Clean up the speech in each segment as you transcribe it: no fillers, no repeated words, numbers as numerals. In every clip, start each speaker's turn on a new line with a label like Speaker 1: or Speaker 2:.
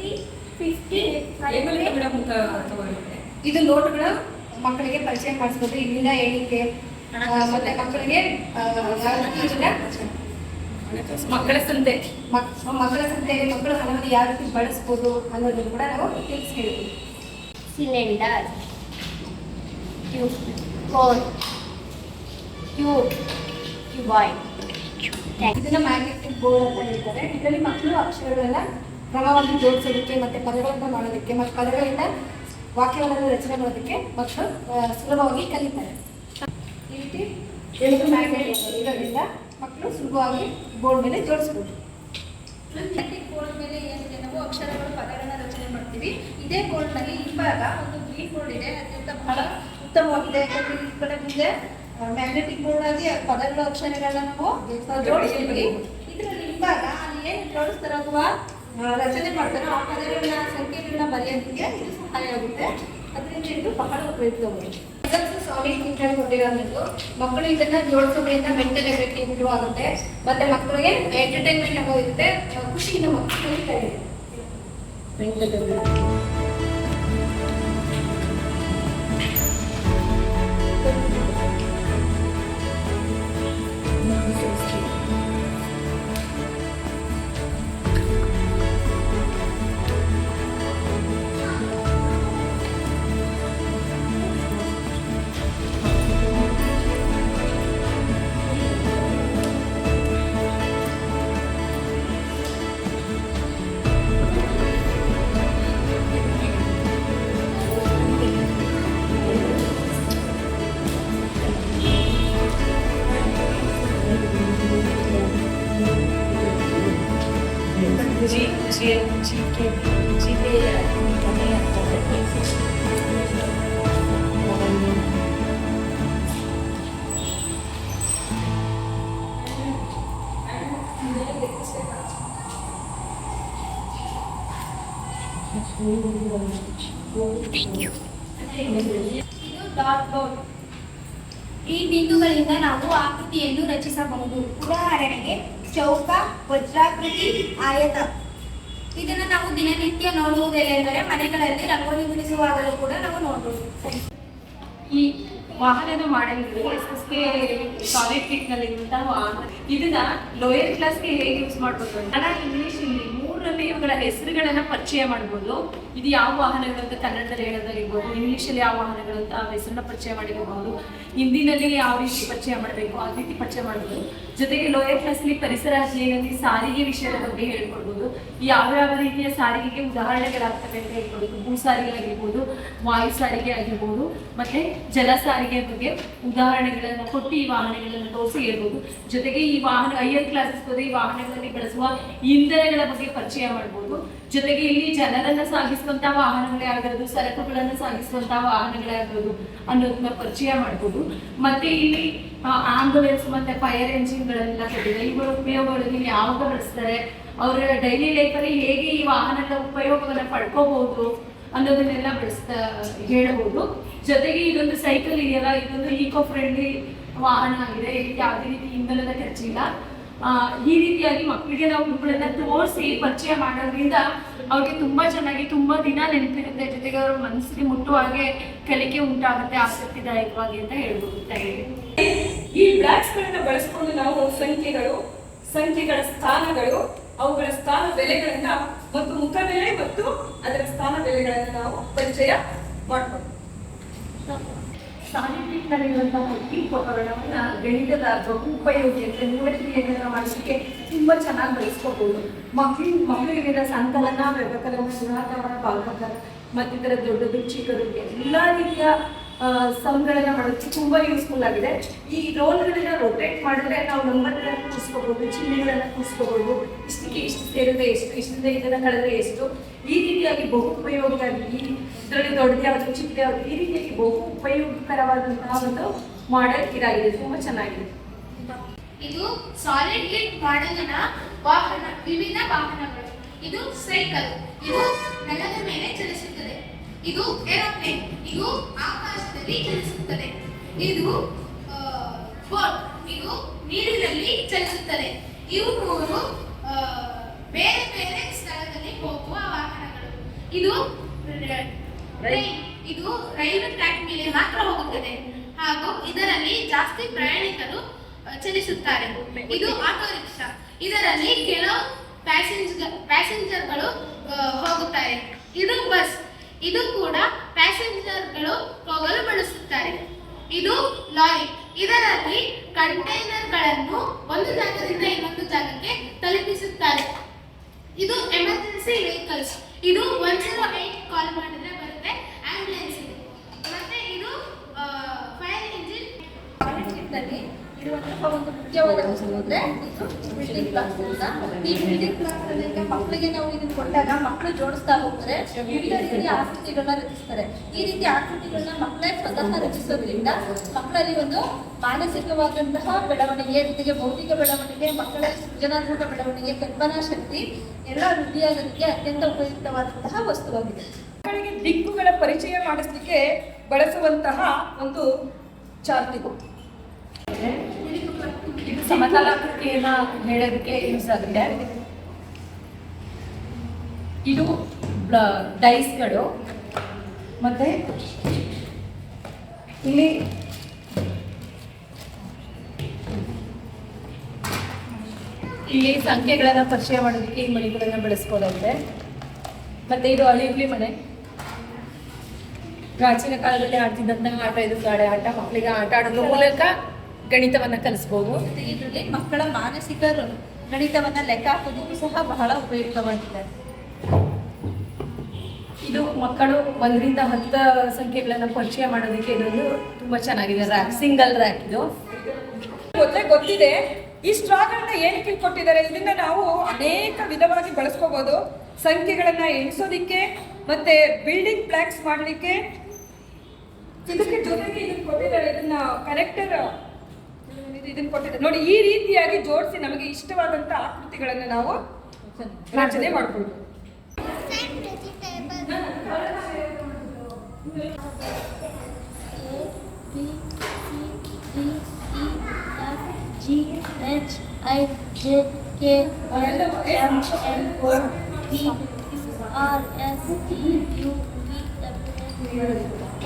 Speaker 1: 20, 50,
Speaker 2: ಇದು ನೋಟ್ಗಳು ಮಕ್ಕಳಿಗೆ ಪರಿಚಯ ಮಾಡಿಸ್ಬೋದು. ಇಲ್ಲಿಂದ ಹೇಳಿಕೆ ಮತ್ತೆ ಮಕ್ಕಳಿಗೆ
Speaker 1: ಮಕ್ಕಳ ಸಂತೆ
Speaker 2: ಮಕ್ಕಳು ಹಣವನ್ನು ಯಾವ ರೀತಿ ಬಳಸ್ಬೋದು ಅನ್ನೋದನ್ನು ಕೂಡ ನಾವು ತಿಳಿಸ್ತೀವಿ.
Speaker 3: Cylinder, cone, tube, cuboid.
Speaker 2: ಇದನ್ನ ಮ್ಯಾಗ್ನೆಟಿಕ್ ಬೋರ್ಡ್ ಅಂತ ಹೇಳ್ತಾರೆ. ಇದರಲ್ಲಿ ಮಕ್ಕಳು ಅಕ್ಷರಗಳನ್ನ ಕ್ರಮವಾಗಿ ಜೋಡಿಸೋದಕ್ಕೆ ಮತ್ತೆ ಪದಗಳನ್ನು ಮಾಡೋದಕ್ಕೆ ಮತ್ತು ಪದಗಳಿಂದ ವಾಕ್ಯಗಳನ್ನು ರಚನೆ ಮಾಡೋದಕ್ಕೆ ಮಕ್ಕಳು ಸುಲಭವಾಗಿ ಕಲಿತಾರೆ. ಈ ರೀತಿ ಎರಡು ಮ್ಯಾಗ್ನೆಟ್ ಇರೋದ್ರಿಂದ ಮಕ್ಕಳು ಸುಲಭವಾಗಿ ಬೋರ್ಡ್ ಮೇಲೆ ಜೋಡಿಸ್ಬೋದು.
Speaker 4: ಮ್ಯಾಗ್ನೆಟಿಕ್ ಬೋರ್ಡ್ ಮೇಲೆ ಏನಿದೆ ನಾವು ಅಕ್ಷರಗಳು ಪದಗಳನ್ನ ರಚನೆ ಮಾಡ್ತೀವಿ. ಇದೇ ಬೋರ್ಡ್ನಲ್ಲಿ ಹಿಂಭಾಗ ಒಂದು ಗ್ರೀನ್ ಬೋರ್ಡ್ ಇದೆ, ಅತ್ಯಂತ ಬಹಳ ಉತ್ತಮವಾಗಿದೆ. ಯಾಕಂದ್ರೆ ಈ ಕಡೆ ಮುಂದೆ ಮ್ಯಾಗ್ನೆಟಿಕ್ ಬೋರ್ಡ್ ಆಗಿ ಪದಗಳ ಅಕ್ಷರಗಳನ್ನ ನಾವು ಜೋಡಿಸ್ತೀವಿ. ಇದರಲ್ಲಿ ಹಿಂಭಾಗ ಅಲ್ಲಿ ಏನು ಜೋಡಿಸ್ತಾರೋ ಅಥವಾ ರಚನೆ ಮಾಡ್ತಾರೋ ಆ ಪದಗಳನ್ನ ಸಂಖ್ಯೆಗಳನ್ನ ಬರೆಯೋದಕ್ಕೆ ಇದು ಸಹಾಯ ಆಗುತ್ತೆ. ಅದರಿಂದ ಇದು ಬಹಳ ಉಪಯುಕ್ತವಾಗಿದೆ.
Speaker 2: ಸಾಲಿಡ್ ಥಿಂಕಿಂಗ್ ಕೊಟ್ಟಿರೋದು ಮಕ್ಕಳು ಇದನ್ನ ಜೋಡಿಸೋದ್ರಿಂದ ಮೆಂಟಲ್ ಎಬಿಲಿಟಿ ಇಂಪ್ರೂವ್ ಆಗುತ್ತೆ. ಮತ್ತೆ ಮಕ್ಕಳಿಗೆ ಎಂಟರ್ಟೈನ್ಮೆಂಟ್ ಅನ್ನೋ ಇರುತ್ತೆ, ಖುಷಿಯಿಂದ ಮಕ್ಕಳು ಕಲಿತಾರೆ.
Speaker 3: ಇದು ಡಾಟ್ ಬೋರ್ಡ್. ಈ ಬಿಂದುಗಳಿಂದ ನಾವು ಆಕೃತಿಯನ್ನು ರಚಿಸಬಹುದು. ಉದಾಹರಣೆಗೆ ಚೌಕ, ವಜ್ರಾಕೃತಿ, ಆಯತ. ಇದನ್ನು ನಾವು ದಿನನಿತ್ಯ ನೋಡುವುದೇನೆಂದರೆ ಮನೆಗಳಲ್ಲಿ ರಂಗೋಲಿ ಬಿಡಿಸುವಾಗಲೂ ಕೂಡ ನಾವು ನೋಡಬಹುದು.
Speaker 1: ಈ ವಾಹನದ ಮಾಡೆಲ್ಗಳು SSK ಸಾಲಿಡ್ ಕಿಟ್ ನಲ್ಲಿ ಇದನ್ನ ಲೋಯರ್ ಕ್ಲಾಸ್ಗೆ ಹೇಗೆ ಯೂಸ್ ಮಾಡ್ಬೋದು ಕನ್ನಡ, ಇಂಗ್ಲಿಷ್, ಹಿಂದಿ ಮೂರರಲ್ಲಿ ಇವುಗಳ ಹೆಸರುಗಳನ್ನ ಪರಿಚಯ ಮಾಡ್ಬೋದು. ಇದು ಯಾವ ವಾಹನಗಳು ಅಂತ ಕನ್ನಡದಲ್ಲಿ ಹೇಳೋದಾಗಿರ್ಬೋದು, ಇಂಗ್ಲಿಷಲ್ಲಿ ಯಾವ ವಾಹನಗಳು ಅಂತ ಹೆಸರನ್ನ ಪರಿಚಯ ಮಾಡಿರ್ಬೋದು, ಹಿಂದಿನಲ್ಲಿ ಯಾವ ರೀತಿ ಪರಿಚಯ ಮಾಡಬೇಕು ಆ ರೀತಿ ಪರಿಚಯ ಮಾಡ್ಬೋದು. ಜೊತೆಗೆ ಲೋಯರ್ ಕ್ಲಾಸ್ಲಿ ಪರಿಸರ ಅಧ್ಯಯನದಲ್ಲಿ ಸಾರಿಗೆ ವಿಷಯದ ಬಗ್ಗೆ ಹೇಳ್ಕೊಡ್ಬೋದು. ಯಾವ್ಯಾವ ರೀತಿಯ ಸಾರಿಗೆಗೆ ಉದಾಹರಣೆಗಳಾಗ್ತವೆ ಅಂತ ಹೇಳ್ಕೊಡ್ಬೋದು. ಭೂ ಸಾರಿಗೆ ಆಗಿರ್ಬೋದು, ವಾಯು ಸಾರಿಗೆ ಆಗಿರ್ಬೋದು, ಮತ್ತೆ ಜಲ ಸಾರಿಗೆ ಬಗ್ಗೆ ಉದಾಹರಣೆಗಳನ್ನು ಕೊಟ್ಟು ಈ ವಾಹನಗಳನ್ನು ತೋರಿಸಿ ಹೇಳ್ಬೋದು. ಜೊತೆಗೆ ಈ ವಾಹನ ಹೈಯರ್ ಕ್ಲಾಸಸ್ ಹೋದ್ರೆ ಈ ವಾಹನಗಳಲ್ಲಿ ಬಳಸುವ ಇಂಧನಗಳ ಬಗ್ಗೆ ಪರಿಚಯ ಮಾಡ್ಬೋದು. ಜೊತೆಗೆ ಇಲ್ಲಿ ಜನರನ್ನ ಸಾಗಿಸುವಂತಹ ವಾಹನಗಳೇ ಆಗಿರೋದು, ಸರಕುಗಳನ್ನು ಸಾಗಿಸುವಂತಹ ವಾಹನಗಳೇ ಆಗಿರೋದು ಅನ್ನೋದನ್ನ ಪರಿಚಯ ಮಾಡ್ಬೋದು. ಮತ್ತೆ ಇಲ್ಲಿ ಆಂಬುಲೆನ್ಸ್ ಮತ್ತೆ ಫೈರ್ ಎಂಜಿನ್ಗಳೆಲ್ಲ ಕೊಟ್ಟಿದೆ. ಇವುಗಳ ಉಪಯೋಗಗಳಲ್ಲಿ ಯಾವಾಗ ಬಳಸ್ತಾರೆ, ಅವರ ಡೈಲಿ ಲೈಫಲ್ಲಿ ಹೇಗೆ ಈ ವಾಹನದ ಉಪಯೋಗವನ್ನು ಪಡ್ಕೋಬಹುದು ಅನ್ನೋದನ್ನೆಲ್ಲ ಹೇಳ್ಬೋದು. ಜೊತೆಗೆ ಇದೊಂದು ಸೈಕಲ್ ಇದೆಯಲ್ಲ, ಇದೊಂದು ಈಕೋ ಫ್ರೆಂಡ್ಲಿ ವಾಹನ ಆಗಿದೆ. ಇದಕ್ಕೆ ಯಾವುದೇ ರೀತಿ ಇಂಧನದ ಖರ್ಚಿಲ್ಲ. ಈ ರೀತಿಯಾಗಿ ಮಕ್ಕಳಿಗೆ ನಾವು ಇವುಗಳನ್ನ ತೋರಿಸಿ ಪರಿಚಯ ಮಾಡೋದ್ರಿಂದ ಅವ್ರಿಗೆ ತುಂಬಾ ಚೆನ್ನಾಗಿ ತುಂಬಾ ದಿನ ನೆನಪಿರುತ್ತೆ. ಜೊತೆಗೆ ಅವ್ರ ಮನಸ್ಸಿಗೆ ಮುಟ್ಟುವ ಹಾಗೆ ಕಲಿಕೆ ಉಂಟಾಗುತ್ತೆ ಆಸಕ್ತಿದಾಯಕವಾಗಿ ಅಂತ ಹೇಳ್ಬೋದು.
Speaker 4: ಈ ಬ್ಲಾಕ್ಸ್ ಗಳನ್ನ ಬಳಸ್ಕೊಂಡು ನಾವು ಸಂಖ್ಯೆಗಳ ಸ್ಥಾನಗಳು, ಅವುಗಳ ಸ್ಥಾನ ಬೆಲೆಗಳನ್ನ ಮತ್ತು ಮುಖ ಬೆಲೆ ಮತ್ತು ಅದರ ಸ್ಥಾನ ಬೆಲೆಗಳನ್ನ ನಾವು ಪರಿಚಯ ಮಾಡ್ಬೋದು.
Speaker 1: ಸಾಹಿತ್ಯದಲ್ಲಿರುವಂತಹ ಈ ಉಪಕರಣವನ್ನ ಗಣಿತದ ಬಹು ಉಪಯೋಗಿ ಅಂದ್ರೆ ಮೂವತ್ತಿಯನ್ನ ಮಾಡಲಿಕ್ಕೆ ತುಂಬಾ ಚೆನ್ನಾಗಿ ಬಳಸ್ಕೋಬಹುದು. ಮಕ್ಕಳಿಗೆ ಸಂಕಲನ, ವ್ಯವಕಲನ, ಗುಣಾಕಾರ, ಭಾಗಾಕಾರ ಮತ್ತಿತರ ದೊಡ್ಡದು ಚಿಕ್ಕದು ಎಲ್ಲ ರೀತಿಯ ಸಂಗಳನ್ನ ಮಾಡೋದಕ್ಕೆ ತುಂಬಾ ಯೂಸ್ಫುಲ್ ಆಗಿದೆ. ಈ ರೋಲ್ಗಳನ್ನ ರೊಟೇಟ್ ಮಾಡಿದ್ರೆ ನಾವು ನಂಬರ್ಗಳನ್ನ ಕೂರಿಸ್ಕೋಬಹುದು, ಚಿಹ್ನೆಗಳನ್ನ ಕೂರಿಸ್ಕೋಬಹುದು. ಇಷ್ಟಕ್ಕೆ ಇಷ್ಟು ಸೇರಿದ್ರೆ ಎಷ್ಟು, ಇಷ್ಟರಿಂದ ಇದನ್ನ ಕಳೆದ್ರೆ ಎಷ್ಟು, ಈ ರೀತಿಯಾಗಿ ಬಹು ಉಪಯೋಗವಾಗಿ ಇದರಲ್ಲಿ ದೊಡ್ಡದು ಯಾವುದು ಚಿಕ್ಕದು ಯಾವುದು ಈ ರೀತಿಯಾಗಿ ಬಹು ಉಪಯೋಗಕರವಾದಂತಹ ಒಂದು ಮಾಡೆಲ್ ಇದಾಗಿದೆ. ತುಂಬಾ ಚೆನ್ನಾಗಿದೆ.
Speaker 3: ಇದು ಸಾಲಿಡ್ ಕಿಟ್ ಮಾಡೆಲ್ನ ವಾಹನ, ವಿವಿಧ ವಾಹನಗಳು. ಇದು ಸೈಕಲ್, ಇದು ನೆಲದ ಮೇಲೆ ಚಲಿಸುತ್ತದೆ. ಇದು ಏರೋಪ್ಲೇನ್, ಇದು ಆಕಾಶದಲ್ಲಿ ಚಲಿಸುತ್ತದೆ. ಇದು ಬೋಟ್, ಇದು ನೀರಿನಲ್ಲಿ ಚಲಿಸುತ್ತದೆ. ಇವು ಮೂರು ಬೇರೆ ಬೇರೆ ಸ್ಥಳದಲ್ಲಿ ಹೋಗುವ ವಾಹನಗಳು. ಇದು ಟ್ರೈನ್. ಇದು ರೈಲು ಟ್ರ್ಯಾಕ್ ಮೇಲೆ ಮಾತ್ರ ಹೋಗುತ್ತದೆ ಹಾಗೂ ಇದರಲ್ಲಿ ಜಾಸ್ತಿ ಪ್ರಯಾಣಿಕರು ಚಲಿಸುತ್ತಾರೆ. ಇದು ಆಟೋ ರಿಕ್ಷಾ. ಇದರಲ್ಲಿ ಕೆಲವು ಪ್ಯಾಸೆಂಜರ್ಗಳು ಹೋಗುತ್ತಾರೆ. ಇದು ಬಸ್. ಇದು ಕೂಡ ಪ್ಯಾಸೆಂಜರ್ಗಳು ಹೋಗಲು ಬಳಸುತ್ತಾರೆ. ಇದು ಲಾರಿ. ಇದರಲ್ಲಿ ಕಂಟೈನರ್ಗಳನ್ನು ಒಂದು ಜಾಗದಿಂದ ಇನ್ನೊಂದು ಜಾಗಕ್ಕೆ ತಲುಪಿಸುತ್ತಾರೆ. ಇದು ಎಮರ್ಜೆನ್ಸಿ ವೆಹಿಕಲ್ಸ್. ಇದು 108 ಕಾಲ್ ಮಾಡಿದ್ರೆ ಬರುತ್ತೆ ಆಂಬ್ಯುಲೆನ್ಸ್. ಮತ್ತೆ ಇದು ಫೈರ್ ಇಂಜಿನ್.
Speaker 4: ನಲ್ಲಿ ಇರುವಂತಹ ಒಂದು ಮುಖ್ಯವಾದ ಅಂಶ ಅಂದ್ರೆ ಇದು ಬಿಲ್ಡಿಂಗ್ ಬ್ಲಾಕ್ಸ್ ಅಂತ. ಈ ಬಿಲ್ಡಿಂಗ್ ಬ್ಲಾಕ್ಸ್ ಅಲ್ಲಿ ಈಗ ಮಕ್ಕಳಿಗೆ ನಾವು ಇದನ್ನ ಕೊಟ್ಟಾಗ ಮಕ್ಕಳು ಜೋಡಿಸ್ತಾ ಹೋಗ್ತಾರೆ, ವಿವಿಧ ರೀತಿಯ ಆಕೃತಿಗಳನ್ನ ರಚಿಸ್ತಾರೆ. ಈ ರೀತಿ ಆಕೃತಿಗಳನ್ನ ಮಕ್ಕಳೇ ಸ್ವತಃ ರಚಿಸೋದ್ರಿಂದ ಮಕ್ಕಳಲ್ಲಿ ಒಂದು ಮಾನಸಿಕವಾದಂತಹ ಬೆಳವಣಿಗೆ ಜೊತೆಗೆ ಭೌತಿಕ ಬೆಳವಣಿಗೆ, ಮಕ್ಕಳ ಸೃಜನಾತ್ಮಕ ಬೆಳವಣಿಗೆ, ಕಲ್ಪನಾ ಶಕ್ತಿ ಎಲ್ಲ ವೃದ್ಧಿಯಾಗೋದಕ್ಕೆ ಅತ್ಯಂತ ಉಪಯುಕ್ತವಾದಂತಹ ವಸ್ತುವಾಗಿದೆ.
Speaker 5: ಮಕ್ಕಳಿಗೆ ದಿಕ್ಕುಗಳ ಪರಿಚಯ ಮಾಡಿಸಲಿಕ್ಕೆ ಬಳಸುವಂತಹ ಒಂದು ಚಾರ್ಟ್ ಇದು.
Speaker 1: ಇದು ಸಮತಲಾಕೃತಿಯನ್ನ ಹೇಳೋದಕ್ಕೆ ಯೂಸ್ ಆಗುತ್ತೆ. ಇದು ಡೈಸ್ಗಳು ಮತ್ತೆ ಇಲ್ಲಿ ಸಂಖ್ಯೆಗಳನ್ನ ಪರಿಚಯ ಮಾಡೋದಕ್ಕೆ ಈ ಮಣಿಗಳನ್ನ ಬಳಸ್ಕೊಳ್ಳುತ್ತೆ. ಮತ್ತೆ ಇದು ಅಳಿಗುಳಿ ಮನೆ. ಪ್ರಾಚೀನ ಕಾಲದಲ್ಲಿ ಆಡ್ತಿದ್ದಂತಹ ಆಟ ಇದು, ಗಾಡೆ ಆಟ. ಮಕ್ಕಳಿಗೆ ಆಟ ಆಡೋದ್ರ ಮೂಲಕ ಗಣಿತವನ್ನ ಕಲಿಸ್ಬೋದು.
Speaker 4: ಇದರಲ್ಲಿ ಮಕ್ಕಳ ಮಾನಸಿಕ ಗಣಿತವನ್ನ ಲೆಕ್ಕ ಹಾಕೋದಕ್ಕೂ ಸಹ ಬಹಳ ಉಪಯುಕ್ತವಾಗಿದೆ.
Speaker 1: ಇದು ಮಕ್ಕಳು 1 ರಿಂದ 10 ಸಂಖ್ಯೆಗಳನ್ನ ಪರಿಚಯ ಮಾಡೋದಕ್ಕೆ ಇದೊಂದು ತುಂಬಾ ಚೆನ್ನಾಗಿದೆ. ರ್ಯಾಕ್, ಸಿಂಗಲ್ ರ್ಯಾಕ್ ಇದು.
Speaker 5: ಗೊತ್ತಿದೆ. ಈ ಸ್ಟ್ರಾಗಳನ್ನ ಏನಕ್ಕೆ ಕೊಟ್ಟಿದ್ದಾರೆ, ಇದನ್ನ ನಾವು ಅನೇಕ ವಿಧವಾಗಿ ಬಳಸ್ಕೋಬಹುದು. ಸಂಖ್ಯೆಗಳನ್ನ ಎಣಿಸೋದಿಕ್ಕೆ ಮತ್ತೆ ಬಿಲ್ಡಿಂಗ್ ಬ್ಲಾಕ್ಸ್ ಮಾಡಲಿಕ್ಕೆ. ಇದಕ್ಕೆ ಜೊತೆಗೆ ಇದನ್ನ ಕೊಟ್ಟಿದ್ದಾರೆ, ಇದನ್ನ ಕನೆಕ್ಟರ್ ಇದನ್ನ ಕೊಟ್ಟಿದ್ದಾರೆ ನೋಡಿ. ಈ ರೀತಿಯಾಗಿ ಜೋಡಿಸಿ ನಮಗೆ ಇಷ್ಟವಾದಂತ ಆಕೃತಿಗಳನ್ನು ನಾವು ರಚನೆ ಮಾಡ್ಬೋದು.
Speaker 6: G H I J K L M N O P R S T U V W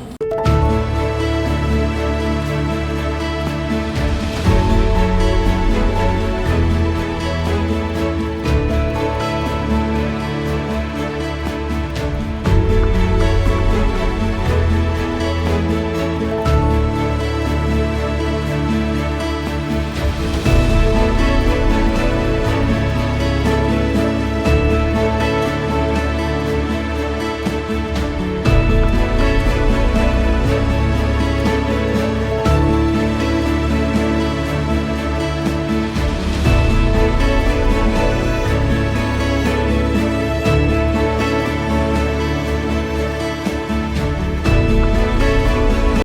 Speaker 6: X.